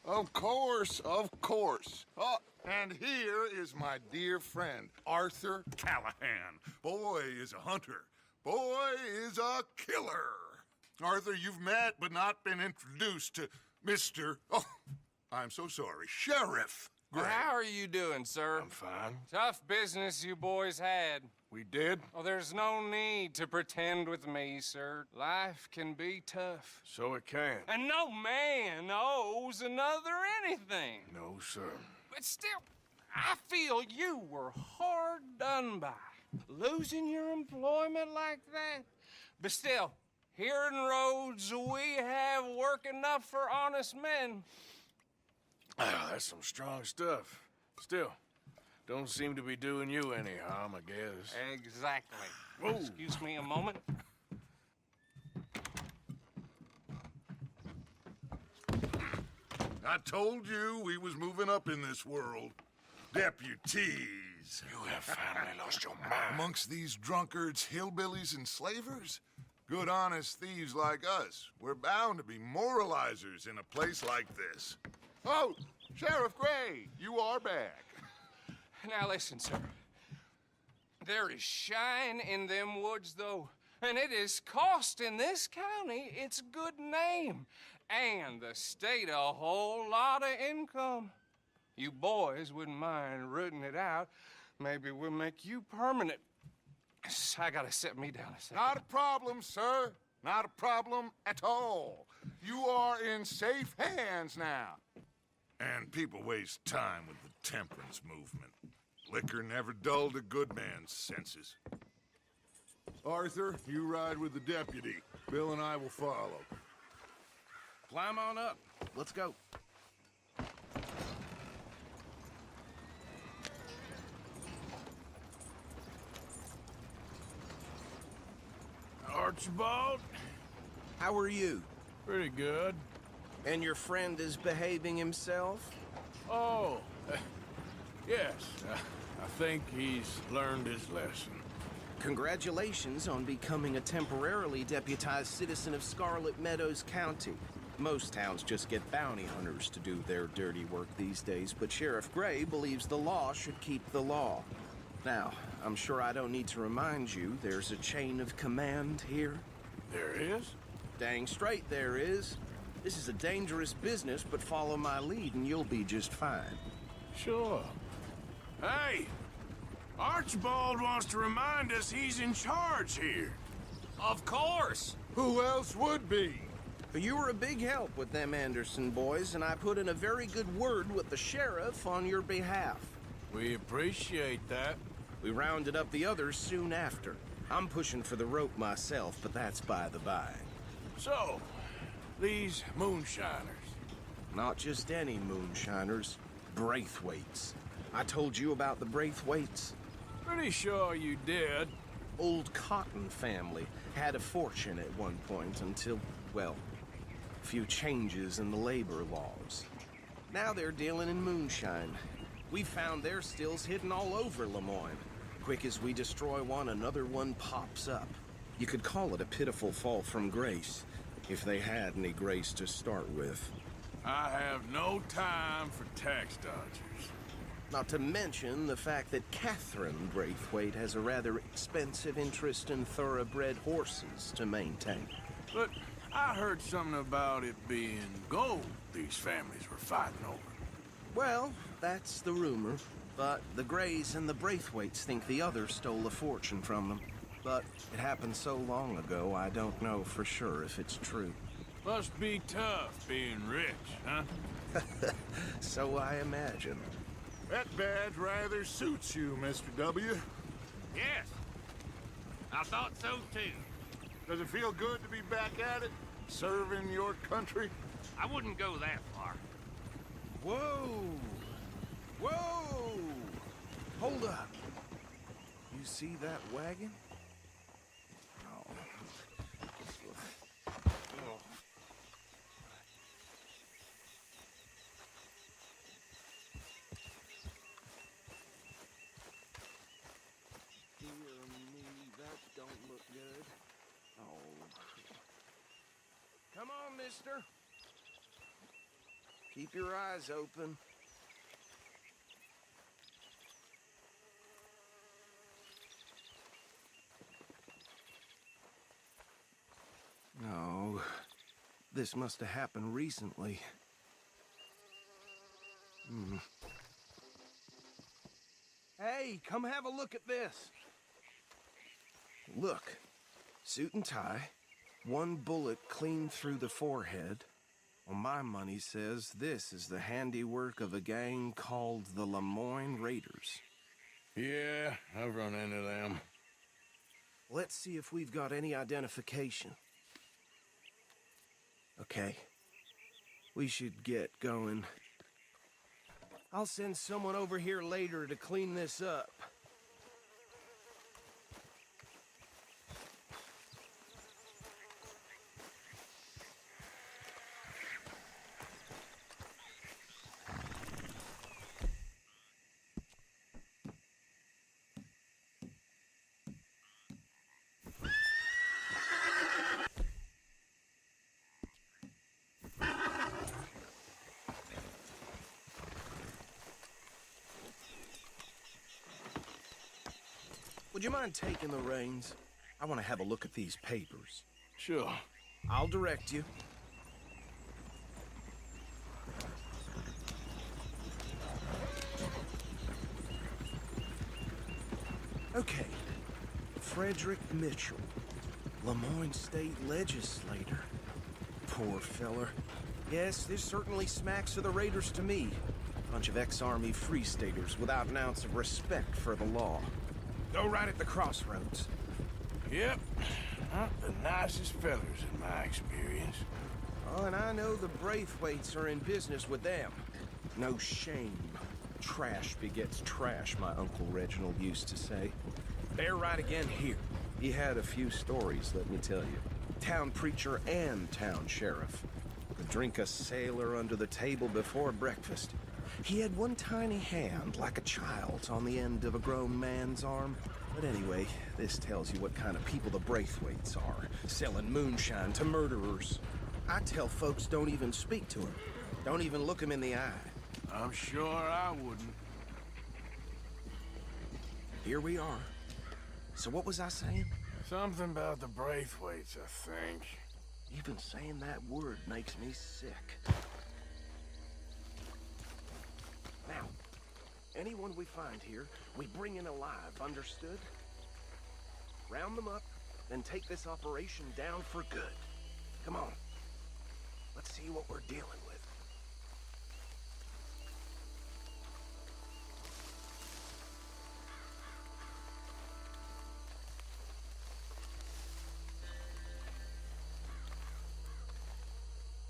Of course, of course. Oh, and here is my dear friend, Arthur Callahan. Boy is a hunter. Boy is a killer. Arthur, you've met but not been introduced to Mr. Oh, I'm so sorry, Sheriff Gray. How are you doing, sir? I'm fine. Tough business you boys had. We did? Oh, there's no need to pretend with me, sir. Life can be tough. So it can. And no man owes another anything. No, sir. But still, I feel you were hard done by. Losing your employment like that. But still, here in Rhodes, we have work enough for honest men. Ah, that's some strong stuff. Still, don't seem to be doing you any harm, I guess. Exactly. Whoa. Excuse me a moment. I told you we was moving up in this world. Deputies. You have finally lost your mind. Amongst these drunkards, hillbillies, and slavers? Good, honest thieves like us. We're bound to be moralizers in a place like this. Oh, Sheriff Gray, you are back. Now listen, sir. There is shine in them woods, though, and it is costing this county its good name and the state a whole lot of income. You boys wouldn't mind rooting it out. Maybe we'll make you permanent. I gotta set me down a second. Not a problem, sir. Not a problem at all. You are in safe hands now. And people waste time with the temperance movement. Liquor never dulled a good man's senses. Arthur, you ride with the deputy. Bill and I will follow. Climb on up. Let's go. Archibald? How are you? Pretty good. And your friend is behaving himself? Oh, yes. I think he's learned his lesson. Congratulations on becoming a temporarily deputized citizen of Scarlet Meadows County. Most towns just get bounty hunters to do their dirty work these days, but Sheriff Gray believes the law should keep the law. Now, I'm sure I don't need to remind you there's a chain of command here. There is? Dang straight there is. This is a dangerous business, but follow my lead and you'll be just fine. Sure. Hey! Archibald wants to remind us he's in charge here. Of course. Who else would be? You were a big help with them Anderson boys, and I put in a very good word with the sheriff on your behalf. We appreciate that. We rounded up the others soon after. I'm pushing for the rope myself, but that's by the by. So, these moonshiners. Not just any moonshiners, Braithwaites. I told you about the Braithwaites. Pretty sure you did. Old Cotton family had a fortune at one point until, well, a few changes in the labor laws. Now they're dealing in moonshine. We found their stills hidden all over Lemoyne. Quick as we destroy one, another one pops up. You could call it a pitiful fall from grace, if they had any grace to start with. I have no time for tax dodgers. Not to mention the fact that Catherine Braithwaite has a rather expensive interest in thoroughbred horses to maintain. But I heard something about it being gold these families were fighting over. Well, that's the rumor. But the Grays and the Braithwaites think the other stole a fortune from them. But it happened so long ago, I don't know for sure if it's true. Must be tough being rich, huh? So I imagine. That badge rather suits you, Mr. W. Yes. I thought so, too. Does it feel good to be back at it? Serving your country? I wouldn't go that far. Whoa! Whoa! Hold up. You see that wagon? Oh. Oh. Dear me, that don't look good. Oh. Come on, mister. Keep your eyes open. No, this must have happened recently. Hey, come have a look at this. Look, suit and tie, one bullet clean through the forehead. Well, my money says this is the handiwork of a gang called the Lemoyne Raiders. Yeah, I've run into them. Let's see if we've got any identification. Okay. We should get going. I'll send someone over here later to clean this up. Would you mind taking the reins? I want to have a look at these papers. Sure. I'll direct you. Okay. Frederick Mitchell, Lemoyne State Legislator. Poor feller. Yes, this certainly smacks of the Raiders to me. Bunch of ex-Army Free Staters without an ounce of respect for the law. Go right at the crossroads. Yep. Not the nicest fellers in my experience. Oh, and I know the Braithwaites are in business with them. No shame. Trash begets trash, my Uncle Reginald used to say. They're right again here. He had a few stories, let me tell you. Town preacher and town sheriff. Could drink a sailor under the table before breakfast. He had one tiny hand, like a child's, on the end of a grown man's arm. But anyway, this tells you what kind of people the Braithwaites are, selling moonshine to murderers. I tell folks don't even speak to him. Don't even look him in the eye. I'm sure I wouldn't. Here we are. So what was I saying? Something about the Braithwaites, I think. Even saying that word makes me sick. Now, anyone we find here, we bring in alive, understood? Round them up, then take this operation down for good. Come on. Let's see what we're dealing with.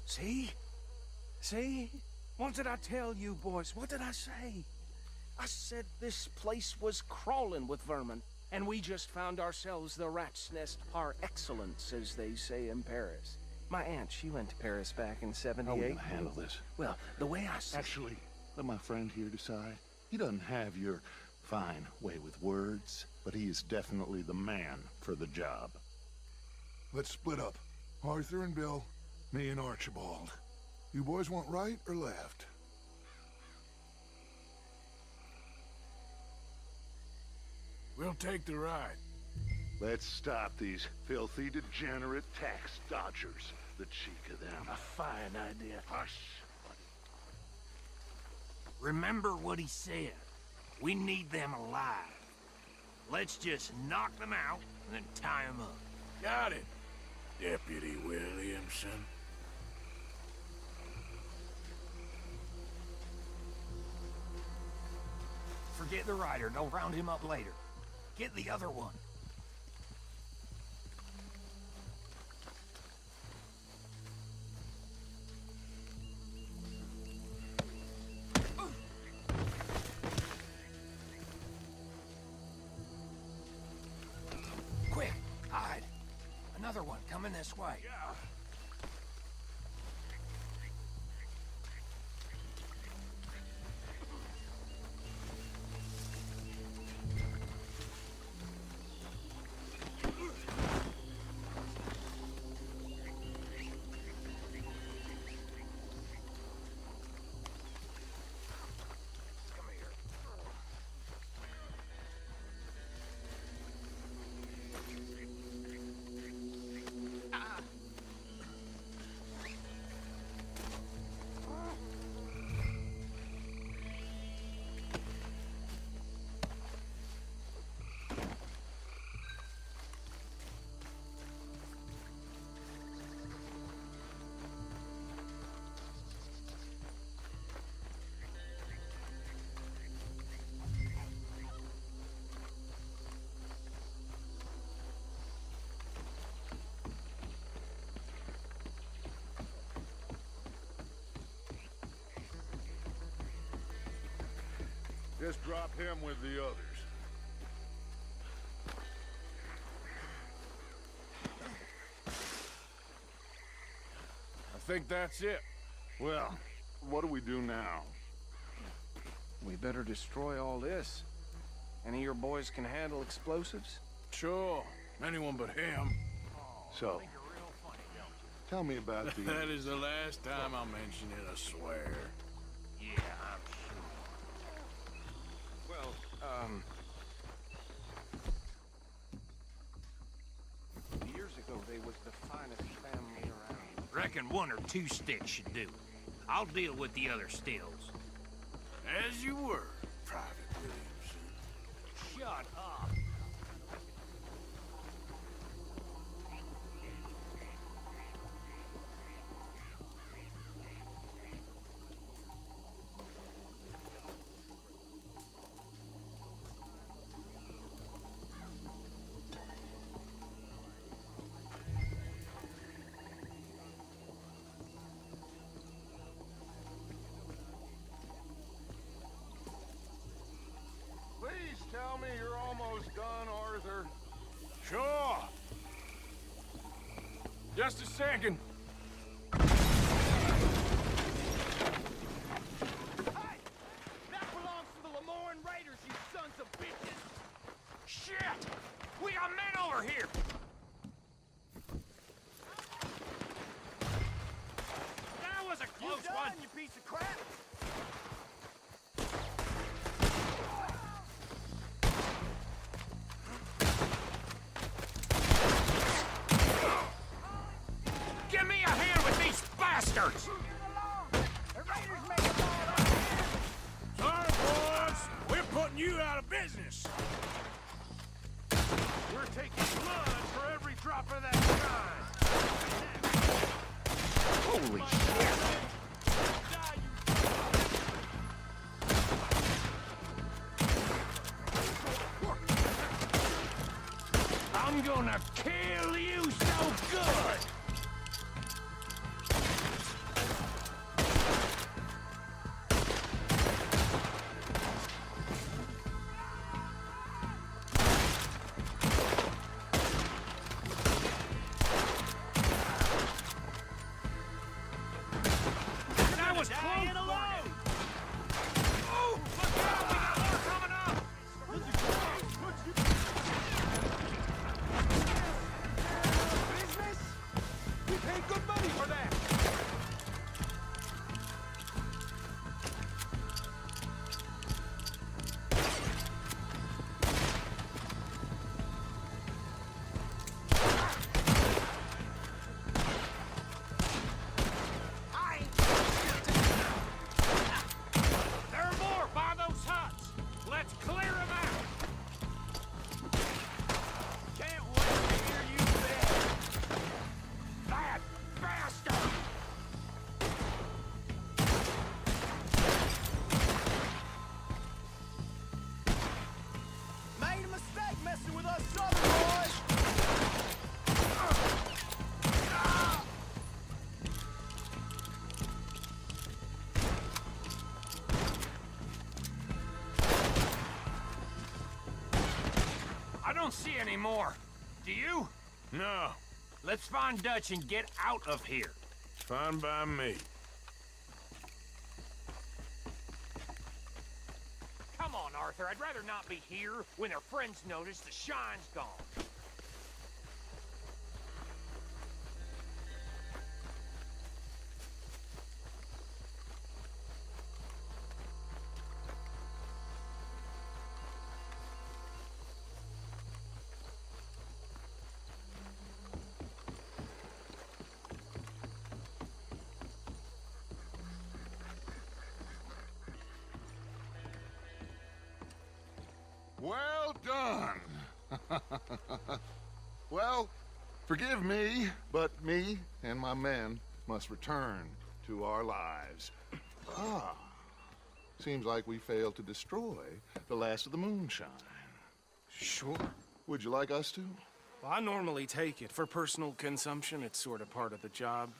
See? See? What did I tell you, boys? What did I say? I said this place was crawling with vermin, and we just found ourselves the rat's nest par excellence, as they say in Paris. My aunt, she went to Paris back in '78. How are we gonna handle this? Well, the way I see Actually, let my friend here decide. He doesn't have your fine way with words, but he is definitely the man for the job. Let's split up. Arthur and Bill, me and Archibald. You boys want right or left? We'll take the ride. Let's stop these filthy, degenerate tax dodgers. The cheek of them. A fine idea. Hush. Remember what he said. We need them alive. Let's just knock them out and then tie them up. Got it, Deputy Williamson. Forget the rider. Don't round him up later. Get the other one. Quick, hide. Another one coming this way. Just drop him with the others. I think that's it. Well, what do we do now? We better destroy all this. Any of your boys can handle explosives? Sure. Anyone but him. So, tell me about the... That is the last time I mention it, I swear. Yeah, I'm sure. Well, years ago, they was the finest family around. Reckon one or two sticks should do it. I'll deal with the other stills. As you were, Private Williamson. Shut up. Please tell me you're almost done, Arthur. Sure. Just a second. Hey! That belongs to the Lemoran Raiders, you sons of bitches! Shit! We got men over here! That was a close one! You piece of crap! Give me a hand with these bastards! Sorry, boys. We're putting you out of business. We're taking blood for every drop of that shine! Holy shit! I'm gonna kill you so good! That was close! Oh, look out! We got more coming up! Business? We paid good money for that! There are more by those huts! Let's clear them out! Can't wait to hear you beg! That bastard! Made a mistake messing with us southern boys! I don't see any more. Do you? No. Let's find Dutch and get out of here. Fine by me. Come on, Arthur. I'd rather not be here when their friends notice the shine's gone. Well done. Well, forgive me, but me and my men must return to our lives. Ah, seems like we failed to destroy the last of the moonshine. Sure. Would you like us to? Well, I normally take it. For personal consumption, it's sort of part of the job.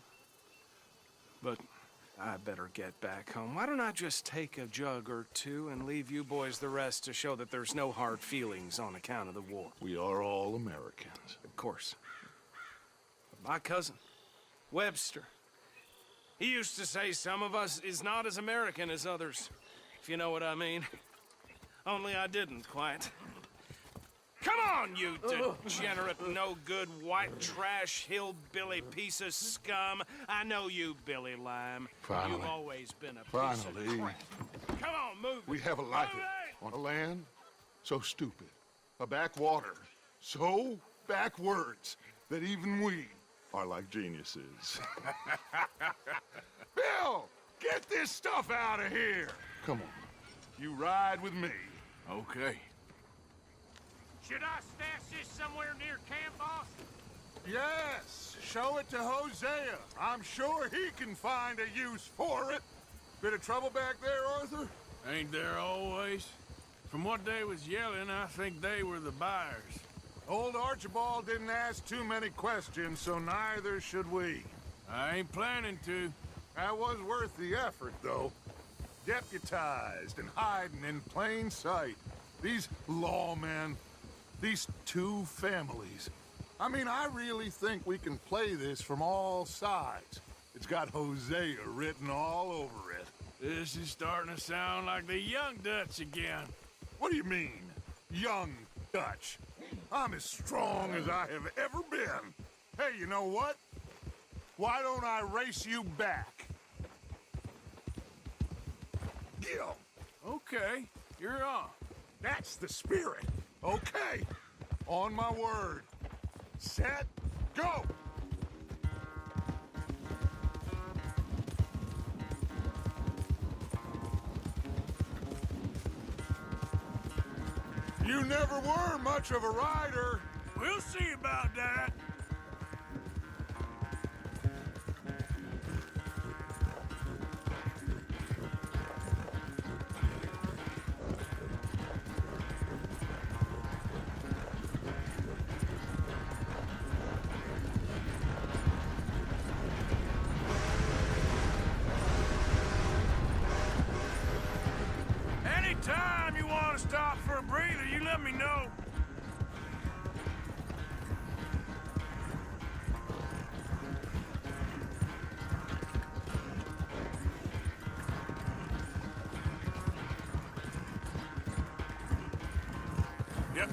But I better get back home. Why don't I just take a jug or two and leave you boys the rest to show that there's no hard feelings on account of the war? We are all Americans. Of course. But my cousin, Webster, he used to say some of us is not as American as others, if you know what I mean. Only I didn't quite. Come on, you degenerate, no-good, white trash, hillbilly piece of scum. I know you, Billy Lime. Finally. You've always been a piece Finally. of crap. Come on, move We it. have a life Move it! on a land so stupid, a backwater so backwards that even we are like geniuses. Bill, get this stuff out of here. Come on, you ride with me. Okay. Should I stash this somewhere near camp, boss? Yes, show it to Hosea. I'm sure he can find a use for it. Bit of trouble back there, Arthur? Ain't there always? From what they was yelling, I think they were the buyers. Old Archibald didn't ask too many questions, so neither should we. I ain't planning to. That was worth the effort, though. Deputized and hiding in plain sight. These lawmen, these two families. I mean, I really think we can play this from all sides. It's got Hosea written all over it. This is starting to sound like the young Dutch again. What do you mean, young Dutch? I'm as strong as I have ever been. Hey, you know what? Why don't I race you back? Gil, Okay, you're on. that's the spirit. Okay, on my word. Set, go! You never were much of a rider. We'll see about that. Anytime you want to stop for a breather, you let me know. Yep.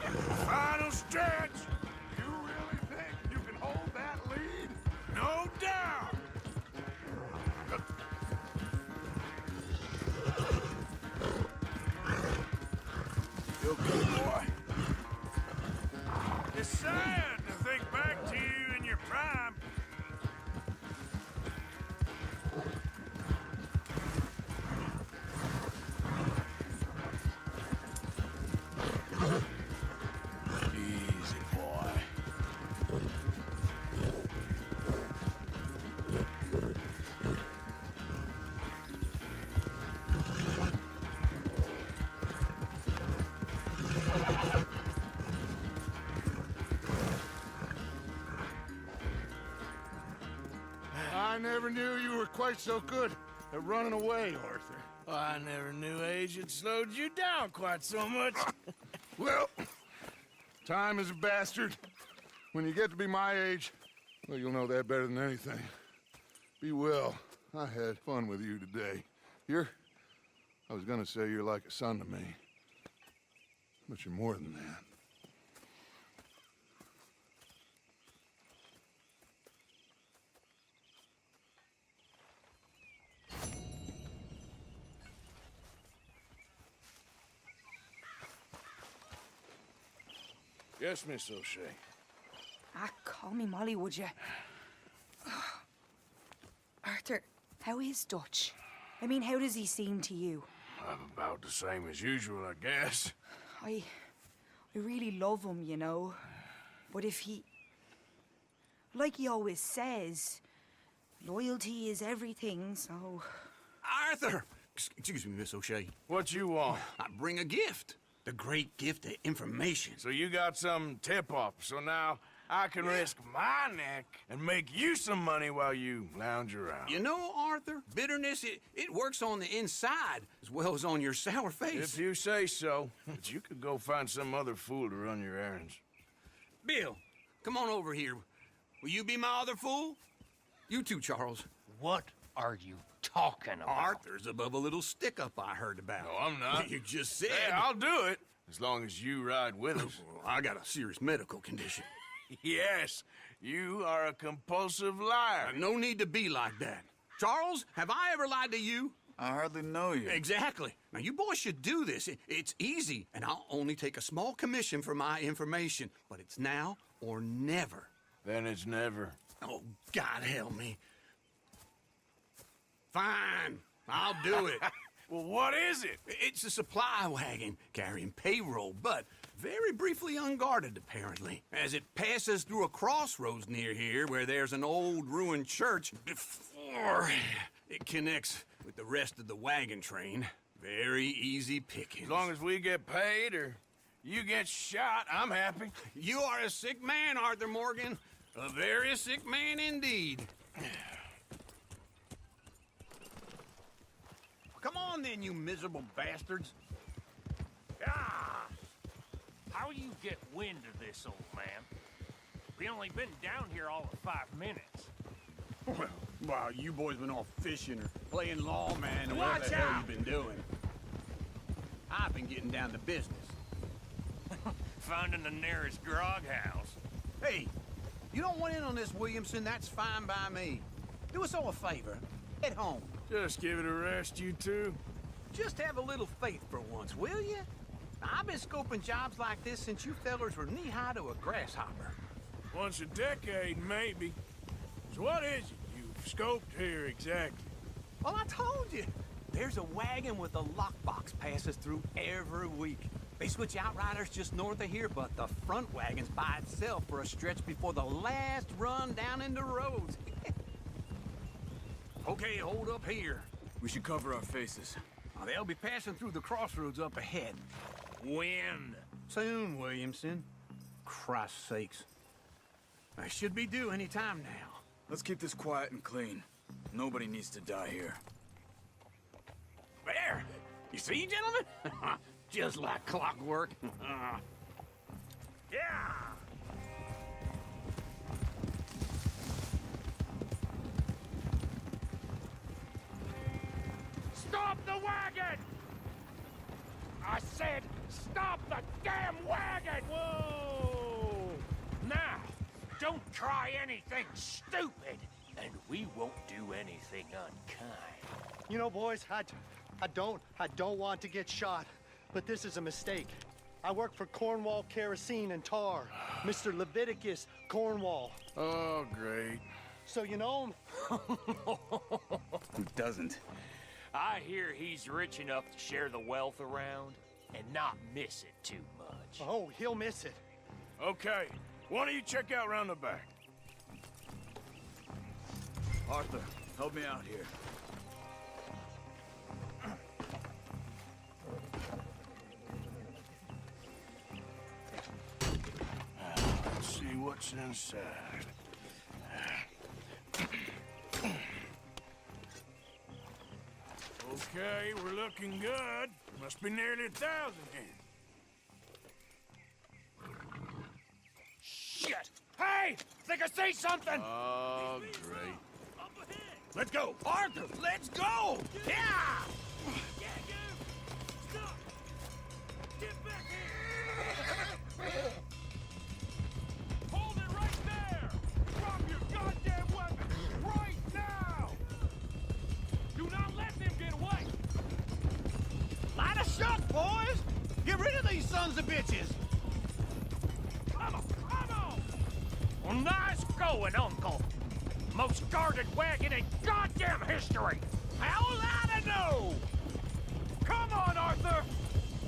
Final stretch. You really think you can hold that lead? No doubt. You okay, boy? It's sad to think back to you in your prime. Easy, boy. I never knew you were quite so good at running away, Arthur. I never knew age had slowed you down quite so much. Well, time is a bastard. When you get to be my age, well, you'll know that better than anything. Be well. I had fun with you today. I was gonna say you're like a son to me. But you're more than that. Yes, Miss O'Shea. Ah, call me Molly, would you? Arthur, how is Dutch? I mean, how does he seem to you? I'm about the same as usual, I guess. I I really love him, you know. But if he... Like he always says, loyalty is everything, so... Arthur! Excuse me, Miss O'Shea. What you want? I bring a gift. The great gift of information. So you got some tip-off, so now I can risk my neck and make you some money while you lounge around. You know, Arthur, bitterness, it works on the inside as well as on your sour face. If you say so. But you could go find some other fool to run your errands. Bill, come on over here. Will you be my other fool? You too, Charles. What are you talking about? Arthur's above a little stick-up I heard about. No, I'm not. You just said... Hey, I'll do it, as long as you ride with us. I got a serious medical condition. Yes, you are a compulsive liar. No need to be like that. Charles, have I ever lied to you? I hardly know you. Exactly. Now, you boys should do this. It's easy, and I'll only take a small commission for my information. But it's now or never. Then it's never. Oh, God help me. Fine, I'll do it. Well, what is it? It's a supply wagon carrying payroll, but very briefly unguarded, apparently, as it passes through a crossroads near here where there's an old ruined church before it connects with the rest of the wagon train. Very easy pickings. As long as we get paid or you get shot, I'm happy. You are a sick man, Arthur Morgan. A very sick man indeed. Come on then, you miserable bastards. How you get wind of this, old man? We only been down here all of 5 minutes. Well, while you boys been off fishing or playing lawman or Watch whatever the hell out! you've been doing, I've been getting down to business. Finding the nearest grog house. Hey, you don't want in on this, Williamson, that's fine by me. Do us all a favor. Head home. Just give it a rest, you two. Just have a little faith for once, will you? I've been scoping jobs like this since you fellers were knee-high to a grasshopper. Once a decade, maybe. So what is it you've scoped here exactly? Well, I told you. There's a wagon with a lockbox passes through every week. They switch outriders just north of here, but the front wagon's by itself for a stretch before the last run down into roads. Okay, hold up here. We should cover our faces. They'll be passing through the crossroads up ahead. When? Soon, Williamson. Christ's sakes. I should be due any time now. Let's keep this quiet and clean. Nobody needs to die here. There! You see, gentlemen? Just like clockwork. Yeah! Stop the wagon! I said, stop the damn wagon! Whoa! Now, don't try anything stupid, and we won't do anything unkind. You know, boys, I don't want to get shot, but this is a mistake. I work for Cornwall Kerosene and Tar, Mr. Leviticus Cornwall. Oh, great. So you know him? Who doesn't? I hear he's rich enough to share the wealth around and not miss it too much. Oh, he'll miss it. Okay, why don't you check out round the back? Arthur, help me out here. Let's see what's inside. Okay, we're looking good. Must be nearly 1,000 here. Shit! Hey! Think I see something! Oh, great. Let's go! Arthur, let's go! Yeah! Hold it right there! Drop your goddamn weapon right now! Do not let them get away! Light a shot, boys! Get rid of these sons of bitches! Come on! Come on! Well, nice going, Uncle! Most guarded wagon in goddamn history! How will I know? Come on, Arthur!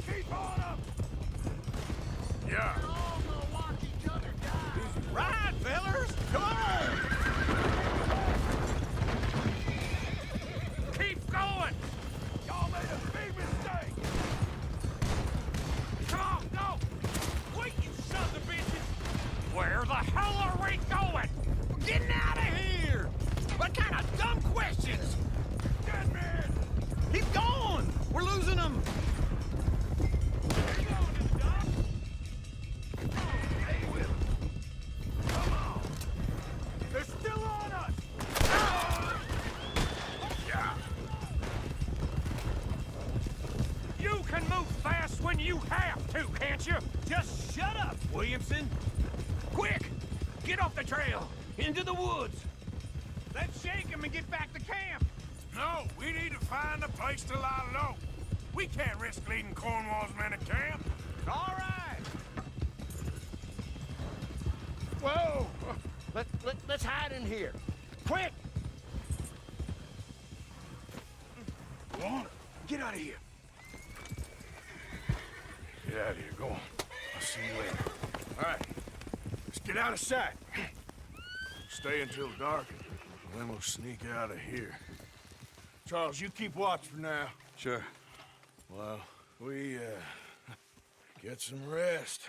Keep on up! Yeah. Right, fellers! Come on! Keep going! Y'all made a big mistake! Come on, go! Wait, you sons of bitches! Where the hell are we going? We're getting out of here! What kind of dumb questions? Dead man! Keep going! We're losing them! They're still on us! You can move fast when you have to, can't you? Just shut up, Williamson! Quick! Get off the trail! Into the woods! Let's shake him and get back to camp! No, we need to find a place to lie low. We can't risk leading Cornwall's men to camp. All right! Whoa! Let's hide in here. Quick! Go on. Get out of here. Get out of here. Go on. I'll see you later. All right. Let's get out of sight. Stay until dark, and then we'll sneak out of here. Charles, you keep watch for now. Sure. Well, we, get some rest.